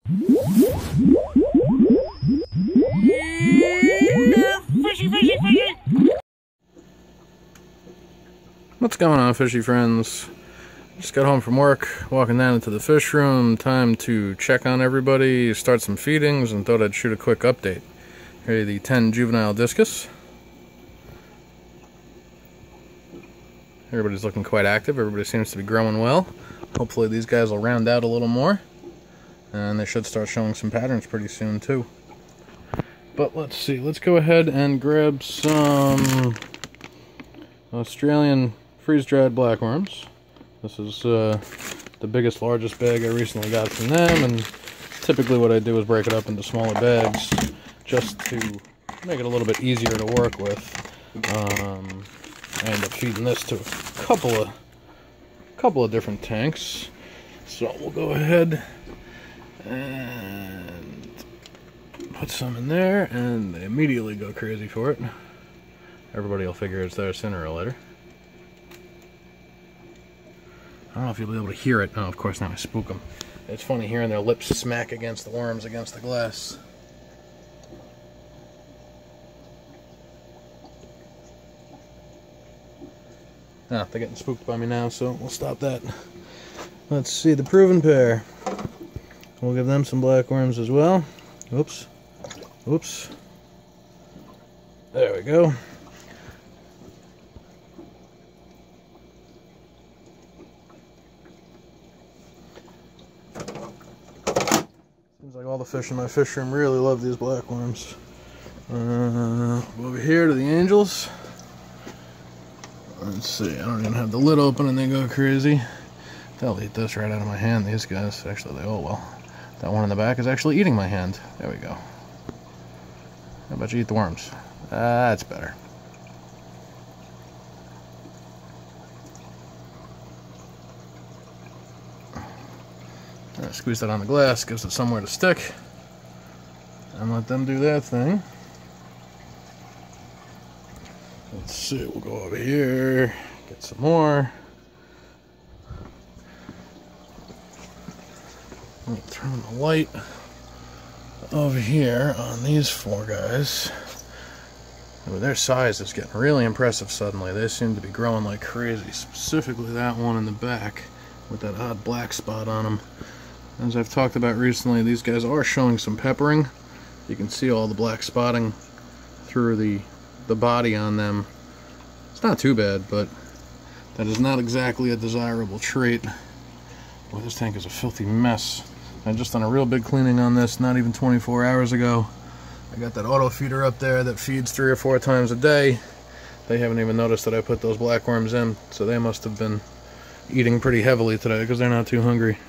Fishy, fishy, fishy! What's going on, fishy friends? Just got home from work, walking down into the fish room. Time to check on everybody, start some feedings, and thought I'd shoot a quick update. Here are the 10 juvenile discus. Everybody's looking quite active. Everybody seems to be growing well. Hopefully these guys will round out a little more, and they should start showing some patterns pretty soon too. But let's see, let's go ahead and grab some Australian freeze-dried blackworms. This is the biggest, largest bag I recently got from them, and typically what I do is break it up into smaller bags just to make it a little bit easier to work with. I end up feeding this to a couple of different tanks. So we'll go ahead and put some in there, and they immediately go crazy for it. Everybody will figure it's there sooner or later. I don't know if you'll be able to hear it. Oh, of course, now I spook them. It's funny hearing their lips smack against the worms against the glass. Ah, they're getting spooked by me now, so we'll stop that. Let's see the proven pair. We'll give them some blackworms as well. Oops. Oops. There we go. Seems like all the fish in my fish room really love these blackworms. Over here to the angels. Let's see, I don't even have the lid open and they go crazy. They'll eat this right out of my hand, these guys. Actually, they all will. That one in the back is actually eating my hand. There we go. How about you eat the worms? That's better. Squeeze that on the glass, gives it somewhere to stick. And let them do their thing. Let's see, we'll go over here, get some more. I'll turn the light over here on these four guys. Well, their size is getting really impressive suddenly. They seem to be growing like crazy, specifically that one in the back with that odd black spot on them. As I've talked about recently, these guys are showing some peppering. You can see all the black spotting through the body on them. It's not too bad, but that is not exactly a desirable trait. Boy, this tank is a filthy mess. I just done a real big cleaning on this not even 24 hours ago. I got that auto feeder up there that feeds 3 or 4 times a day. They haven't even noticed that I put those blackworms in, so they must have been eating pretty heavily today because they're not too hungry.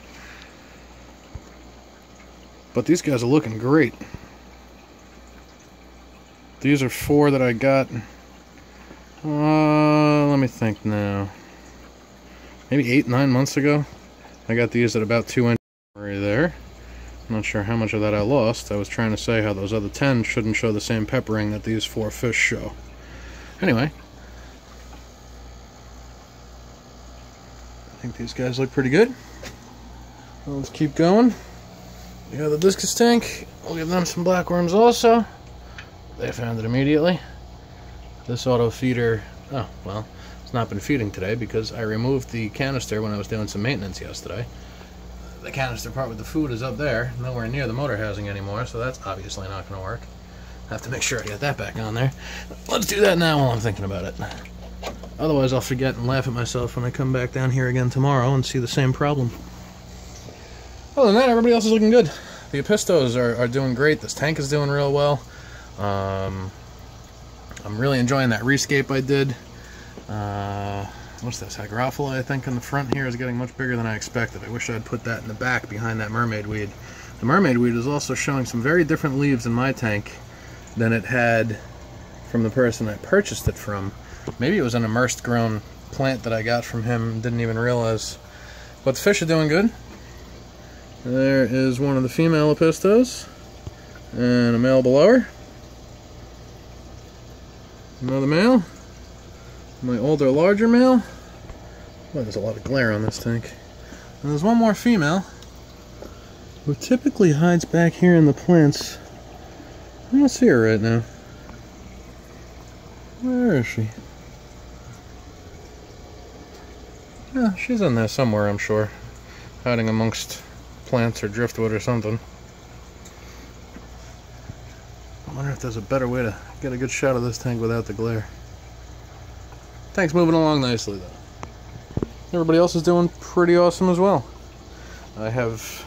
But these guys are looking great. These are 4 that I got, let me think now, maybe 8-9 months ago. I got these at about 2 inches right there. I'm not sure how much of that I lost. I was trying to say how those other 10 shouldn't show the same peppering that these 4 fish show. Anyway, I think these guys look pretty good. Well, let's keep going. We got the discus tank. We'll give them some blackworms also. They found it immediately. This auto feeder, oh, well, it's not been feeding today because I removed the canister when I was doing some maintenance yesterday. The canister part with the food is up there, nowhere near the motor housing anymore, so that's obviously not going to work. I have to make sure I get that back on there. Let's do that now while I'm thinking about it. Otherwise I'll forget and laugh at myself when I come back down here again tomorrow and see the same problem. Other than that, everybody else is looking good. The Epistos are doing great. This tank is doing real well. I'm really enjoying that rescape I did. What's this? Hygrophila, I think, in the front here is getting much bigger than I expected. I wish I'd put that in the back behind that mermaid weed. The mermaid weed is also showing some very different leaves in my tank than it had from the person I purchased it from. Maybe it was an immersed grown plant that I got from him, didn't even realize. But the fish are doing good. There is one of the female Epistos and a male below her. Another male. My older, larger male. Boy, there's a lot of glare on this tank. And there's one more female. who typically hides back here in the plants. I don't see her right now. Where is she? Yeah, she's in there somewhere, I'm sure. Hiding amongst plants or driftwood or something. I wonder if there's a better way to get a good shot of this tank without the glare. Tank's moving along nicely though. Everybody else is doing pretty awesome as well. I have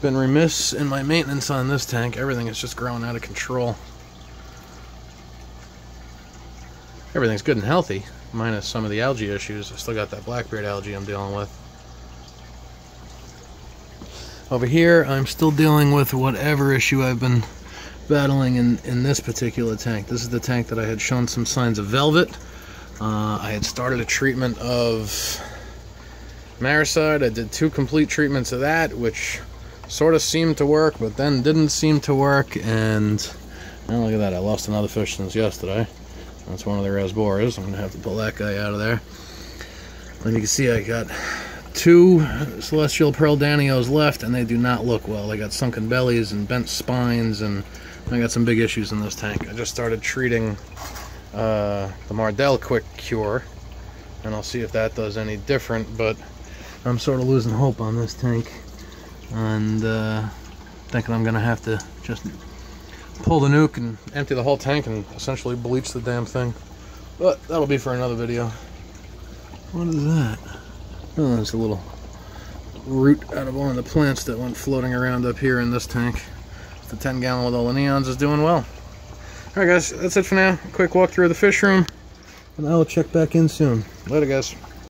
been remiss in my maintenance on this tank. Everything is just growing out of control. Everything's good and healthy, minus some of the algae issues. I still got that blackbeard algae I'm dealing with. Over here, I'm still dealing with whatever issue I've been battling in this particular tank. This is the tank that I had shown some signs of velvet. I had started a treatment of Maricide. I did 2 complete treatments of that, which sort of seemed to work, but then didn't seem to work. And oh, look at that, I lost another fish since yesterday. That's one of the rasboras. I'm gonna have to pull that guy out of there. And you can see I got 2 celestial pearl danios left, and they do not look well. They got sunken bellies and bent spines, and I got some big issues in this tank. I just started treating the Mardell Quick Cure, and I'll see if that does any different, but I'm sort of losing hope on this tank, and thinking I'm gonna have to just pull the nuke and empty the whole tank and essentially bleach the damn thing. But that'll be for another video. What is that? Oh, there's a little root out of one of the plants that went floating around up here in this tank. The 10 gallon with all the neons is doing well. Alright guys, that's it for now. Quick walk through the fish room, and I'll check back in soon. Later guys.